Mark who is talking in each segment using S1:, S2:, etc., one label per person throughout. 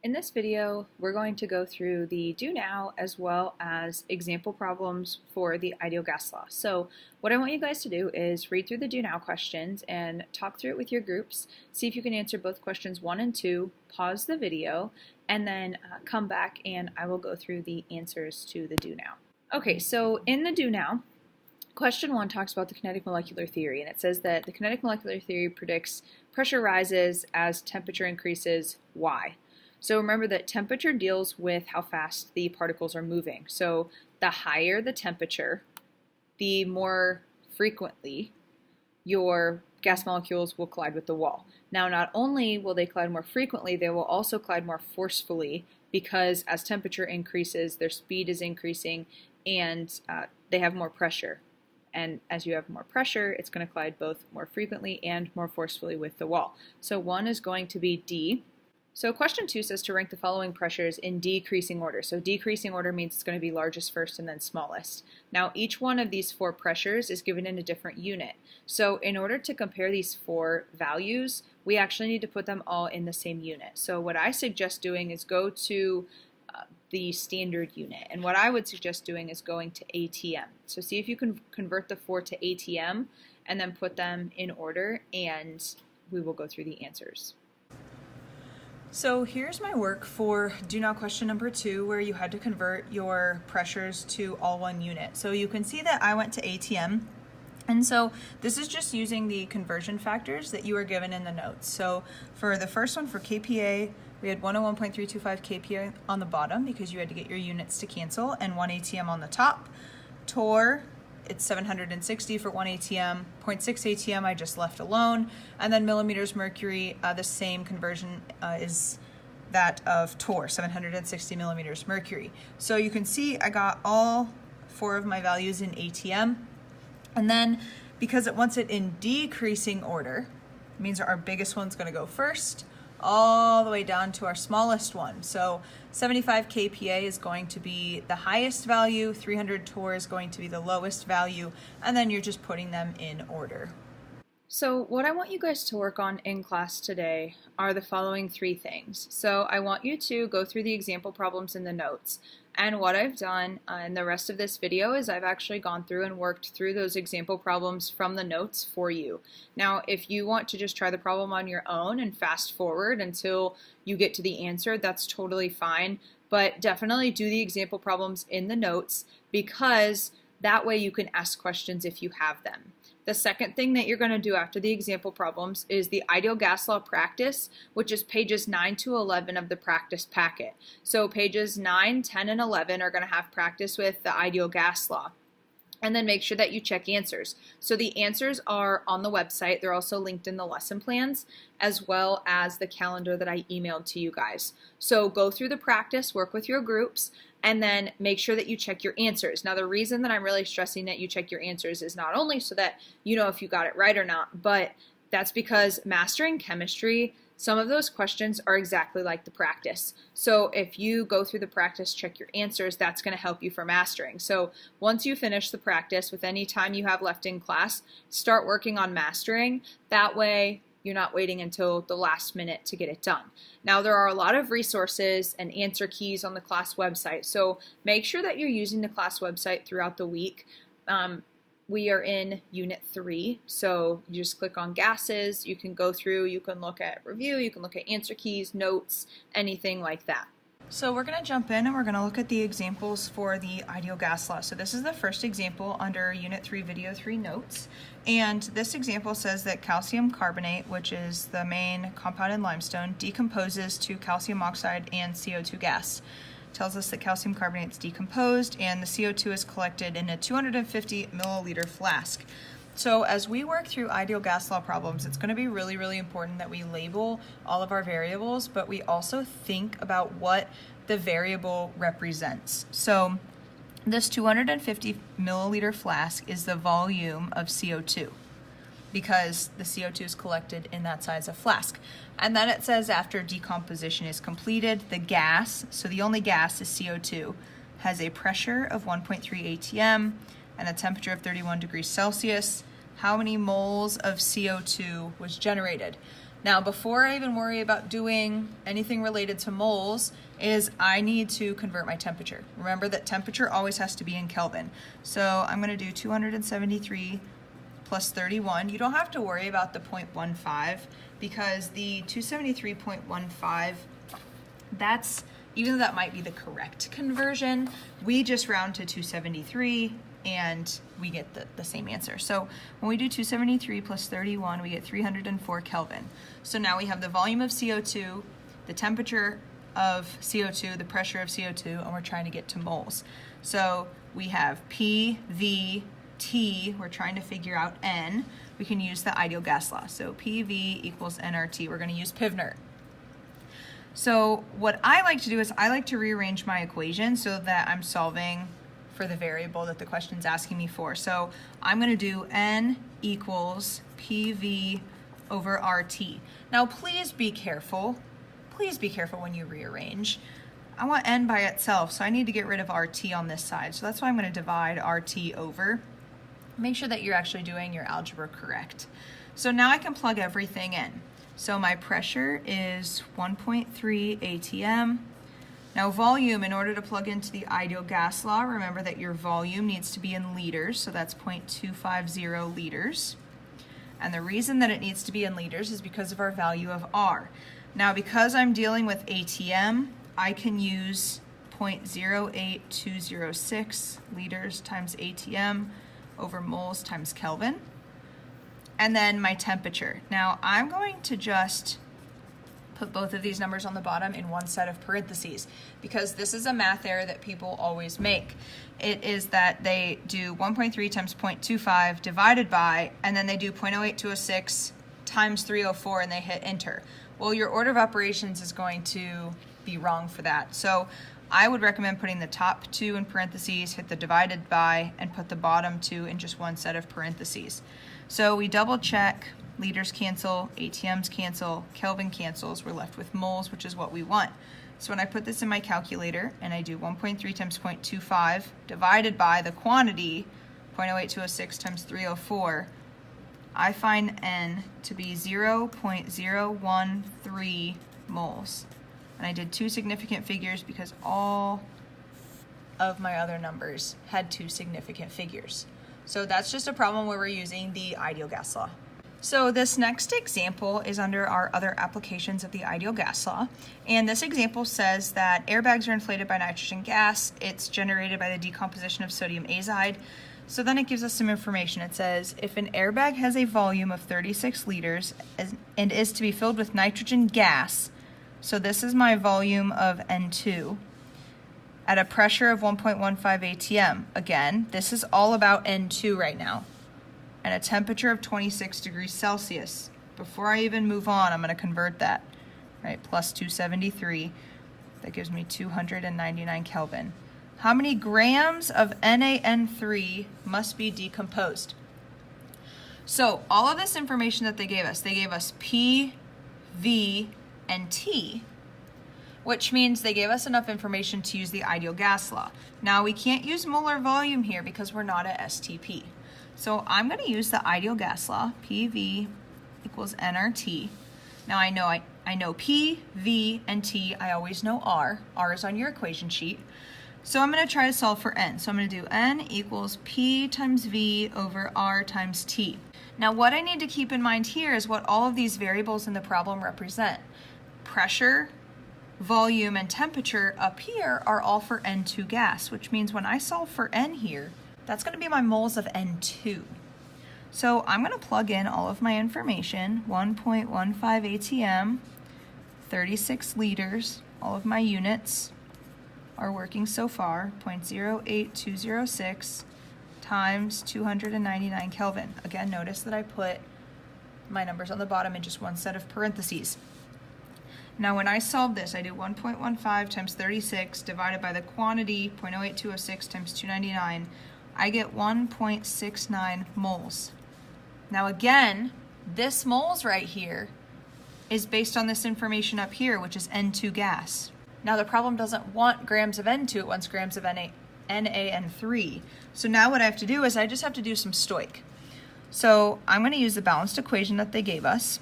S1: In this video, we're going to go through the do now as well as example problems for the ideal gas law. So what I want you guys to do is read through the do now questions and talk through it with your groups, see if you can answer both questions 1 and 2, pause the video, and then come back and I will go through the answers to the do now. Okay, so in the do now, question 1 talks about the kinetic molecular theory, and it says that the kinetic molecular theory predicts pressure rises as temperature increases. Why? So remember that temperature deals with how fast the particles are moving. So the higher the temperature, the more frequently your gas molecules will collide with the wall. Now, not only will they collide more frequently, they will also collide more forcefully because as temperature increases, their speed is increasing and they have more pressure. And as you have more pressure, it's going to collide both more frequently and more forcefully with the wall. So 1 is going to be D. So question 2 says to rank the following pressures in decreasing order. So decreasing order means it's going to be largest first and then smallest. Now each one of these 4 pressures is given in a different unit. So in order to compare these 4 values, we actually need to put them all in the same unit. So what I suggest doing is go to the standard unit. And what I would suggest doing is going to ATM. So see if you can convert the 4 to ATM and then put them in order, and we will go through the answers.
S2: So here's my work for do now question number 2, where you had to convert your pressures to all one unit. So you can see that I went to ATM, and so this is just using the conversion factors that you were given in the notes. So for the first one, for KPA, we had 101.325 kPa on the bottom because you had to get your units to cancel, and 1 ATM on the top. Torr, it's 760 for 1 ATM, 0.6 ATM I just left alone, and then millimeters mercury, the same conversion is that of torr, 760 millimeters mercury. So you can see I got all 4 of my values in ATM, and then because it wants it in decreasing order, it means our biggest one's going to go first, all the way down to our smallest one. So 75 kPa is going to be the highest value, 300 torr is going to be the lowest value, and then you're just putting them in order.
S1: So what I want you guys to work on in class today are the following 3 things. So I want you to go through the example problems in the notes. And what I've done in the rest of this video is I've actually gone through and worked through those example problems from the notes for you. Now, if you want to just try the problem on your own and fast forward until you get to the answer, that's totally fine. But definitely do the example problems in the notes, because that way you can ask questions if you have them. The second thing that you're going to do after the example problems is the ideal gas law practice, which is pages 9 to 11 of the practice packet. So pages 9, 10, and 11 are going to have practice with the ideal gas law. And then make sure that you check answers. So the answers are on the website. They're also linked in the lesson plans, as well as the calendar that I emailed to you guys. So go through the practice, work with your groups, and then make sure that you check your answers. Now, the reason that I'm really stressing that you check your answers is not only so that you know if you got it right or not, but that's because mastering chemistry, some of those questions are exactly like the practice. So if you go through the practice, check your answers, that's going to help you for mastering. So once you finish the practice, with any time you have left in class, start working on mastering. That way, you're not waiting until the last minute to get it done. Now, there are a lot of resources and answer keys on the class website, so make sure that you're using the class website throughout the week. We are in Unit 3, so you just click on gases, you can go through, you can look at review, you can look at answer keys, notes, anything like that.
S2: So we're going to jump in and we're going to look at the examples for the ideal gas law. So this is the first example under Unit 3, Video 3 notes. And this example says that calcium carbonate, which is the main compound in limestone, decomposes to calcium oxide and CO2 gas. It tells us that calcium carbonate is decomposed and the CO2 is collected in a 250 milliliter flask. So as we work through ideal gas law problems, it's going to be really, really important that we label all of our variables, but we also think about what the variable represents. So this 250 milliliter flask is the volume of CO2, because the CO2 is collected in that size of flask. And then it says after decomposition is completed, the gas, so the only gas is CO2, has a pressure of 1.3 atm and a temperature of 31 degrees Celsius. How many moles of CO2 was generated? Now, before I even worry about doing anything related to moles, I need to convert my temperature. Remember that temperature always has to be in Kelvin. So I'm going to do 273 plus 31. You don't have to worry about the 0.15 because the 273.15, even though that might be the correct conversion, we just round to 273 and we get the same answer. So when we do 273 plus 31, we get 304 Kelvin. So now we have the volume of CO2, the temperature of CO2, the pressure of CO2, and we're trying to get to moles. So we have P, V, T, we're trying to figure out N. We can use the ideal gas law. So PV equals nRT. We're going to use Pivnert. So what I like to do is I like to rearrange my equation so that I'm solving for the variable that the question's asking me for. So I'm going to do N equals PV over RT. Now please be careful. Please be careful when you rearrange. I want N by itself, so I need to get rid of RT on this side. So that's why I'm going to divide RT over. Make sure that you're actually doing your algebra correct. So now I can plug everything in. So my pressure is 1.3 atm. Now volume, in order to plug into the ideal gas law, remember that your volume needs to be in liters, so that's 0.250 liters. And the reason that it needs to be in liters is because of our value of R. Now because I'm dealing with ATM, I can use 0.08206 liters times ATM over moles times Kelvin. And then my temperature. Now I'm going to just put both of these numbers on the bottom in one set of parentheses because this is a math error that people always make. It is that they do 1.3 times 0.25 divided by, and then they do 0.08206 times 304 and they hit enter. Well, your order of operations is going to be wrong for that. So I would recommend putting the top two in parentheses, hit the divided by, and put the bottom two in just one set of parentheses. So we double check, liters cancel, ATMs cancel, Kelvin cancels, we're left with moles, which is what we want. So when I put this in my calculator and I do 1.3 times 0.25 divided by the quantity, 0.08206 times 304, I find N to be 0.013 moles. And I did two significant figures because all of my other numbers had two significant figures. So that's just a problem where we're using the ideal gas law. So this next example is under our other applications of the ideal gas law. And this example says that airbags are inflated by nitrogen gas. It's generated by the decomposition of sodium azide. So then it gives us some information. It says, if an airbag has a volume of 36 liters and is to be filled with nitrogen gas, so this is my volume of N2, at a pressure of 1.15 atm. Again, this is all about N2 right now. And a temperature of 26 degrees Celsius. Before I even move on, I'm going to convert that, right? Plus 273, that gives me 299 Kelvin. How many grams of NaN3 must be decomposed? So all of this information that they gave us P, V, and T, which means they gave us enough information to use the ideal gas law. Now we can't use molar volume here because we're not at STP. So I'm going to use the ideal gas law, PV equals nRT. Now I know P, V, and T. I always know R. R is on your equation sheet. So I'm going to try to solve for N. So I'm going to do N equals P times V over R times T. Now what I need to keep in mind here is what all of these variables in the problem represent. Pressure, volume, and temperature up here are all for N2 gas, which means when I solve for N here, that's going to be my moles of N2. So I'm going to plug in all of my information, 1.15 atm, 36 liters, all of my units are working so far, 0.08206 times 299 Kelvin. Again, notice that I put my numbers on the bottom in just one set of parentheses. Now when I solve this, I do 1.15 times 36 divided by the quantity, 0.08206 times 299, I get 1.69 moles. Now again, this moles right here is based on this information up here, which is N2 gas. Now the problem doesn't want grams of N2, it wants grams of NaN3. So now what I have to do is I just have to do some stoich. So I'm going to use the balanced equation that they gave us.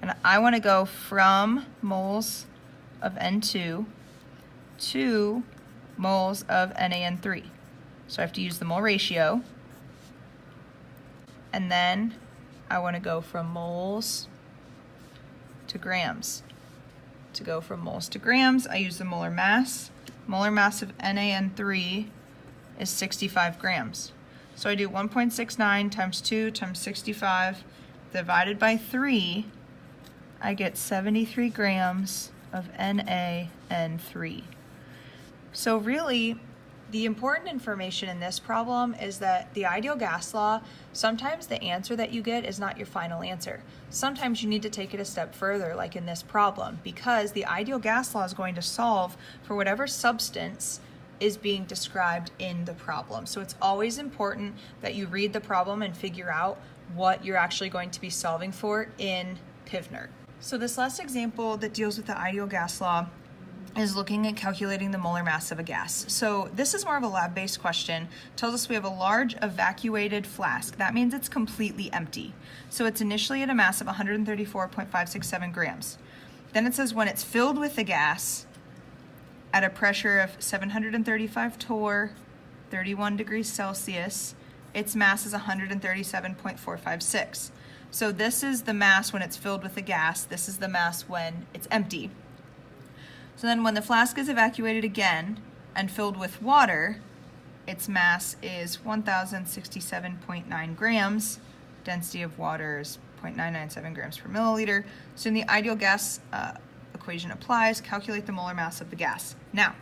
S2: And I want to go from moles of N2 to moles of NaN3. So I have to use the mole ratio. And then I want to go from moles to grams. To go from moles to grams, I use the molar mass. Molar mass of NaN3 is 65 grams. So I do 1.69 times 2 times 65 divided by 3, I get 73 grams of NaN3. So really, the important information in this problem is that the ideal gas law, sometimes the answer that you get is not your final answer. Sometimes you need to take it a step further, like in this problem, because the ideal gas law is going to solve for whatever substance is being described in the problem. So it's always important that you read the problem and figure out what you're actually going to be solving for in Pivnert. So this last example that deals with the ideal gas law is looking at calculating the molar mass of a gas. So this is more of a lab-based question. It tells us we have a large evacuated flask. That means it's completely empty. So it's initially at a mass of 134.567 grams. Then it says when it's filled with the gas at a pressure of 735 torr, 31 degrees Celsius, its mass is 137.456. So this is the mass when it's filled with the gas. This is the mass when it's empty. So then when the flask is evacuated again and filled with water, its mass is 1,067.9 grams. Density of water is 0.997 grams per milliliter. So in the ideal gas equation applies, calculate the molar mass of the gas. Now,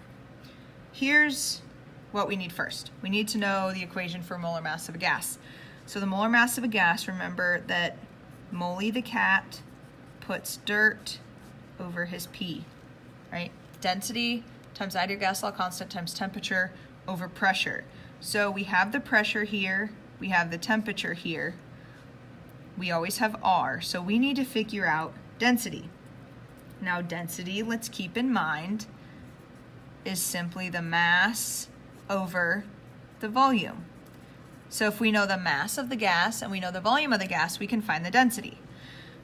S2: here's what we need first. We need to know the equation for molar mass of a gas. So the molar mass of a gas, remember that Molly the cat puts dirt over his pee. Right? Density times ideal gas law constant times temperature over pressure. So we have the pressure here, we have the temperature here, we always have R, so we need to figure out density. Now density, let's keep in mind, is simply the mass over the volume. So if we know the mass of the gas and we know the volume of the gas, we can find the density.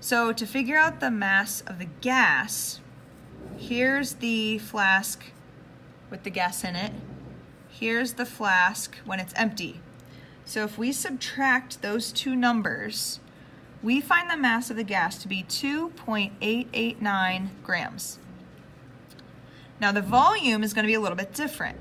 S2: So to figure out the mass of the gas, here's the flask with the gas in it. Here's the flask when it's empty. So if we subtract those two numbers, we find the mass of the gas to be 2.889 grams. Now the volume is going to be a little bit different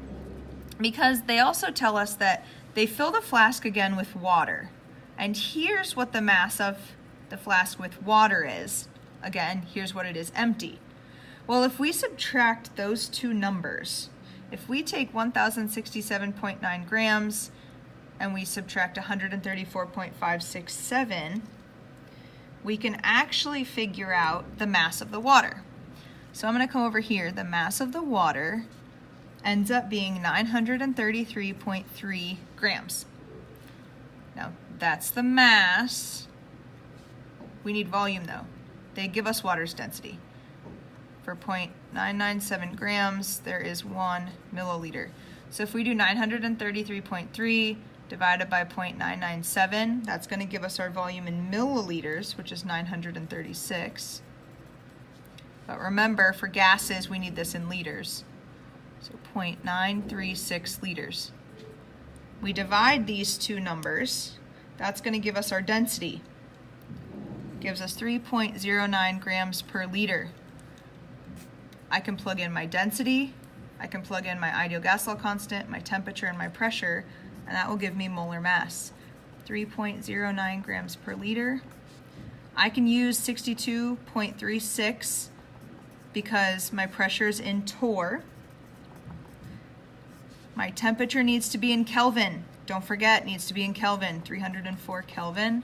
S2: because they also tell us that they fill the flask again with water. And here's what the mass of the flask with water is. Again, here's what it is empty. Well, if we subtract those two numbers, if we take 1,067.9 grams and we subtract 134.567, we can actually figure out the mass of the water. So I'm going to come over here. The mass of the water ends up being 933.3 grams. Now, that's the mass. We need volume, though. They give us water's density. For 0.997 grams, there is 1 milliliter. So if we do 933.3 divided by 0.997, that's going to give us our volume in milliliters, which is 936. But remember, for gases, we need this in liters. So 0.936 liters. We divide these two numbers. That's going to give us our density. Gives us 3.09 grams per liter. I can plug in my density, I can plug in my ideal gas law constant, my temperature, and my pressure, and that will give me molar mass. 3.09 grams per liter. I can use 62.36 because my pressure is in torr. My temperature needs to be in Kelvin. Don't forget, it needs to be in Kelvin, 304 Kelvin.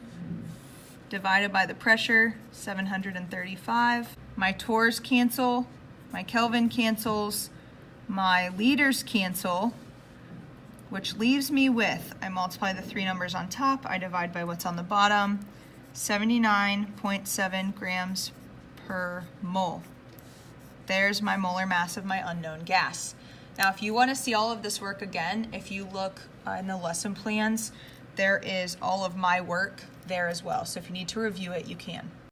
S2: Divided by the pressure, 735. My torrs cancel, my Kelvin cancels, my liters cancel, which leaves me with, I multiply the three numbers on top, I divide by what's on the bottom, 79.7 grams per mole. There's my molar mass of my unknown gas. Now, if you want to see all of this work again, if you look in the lesson plans, there is all of my work there as well. So if you need to review it, you can.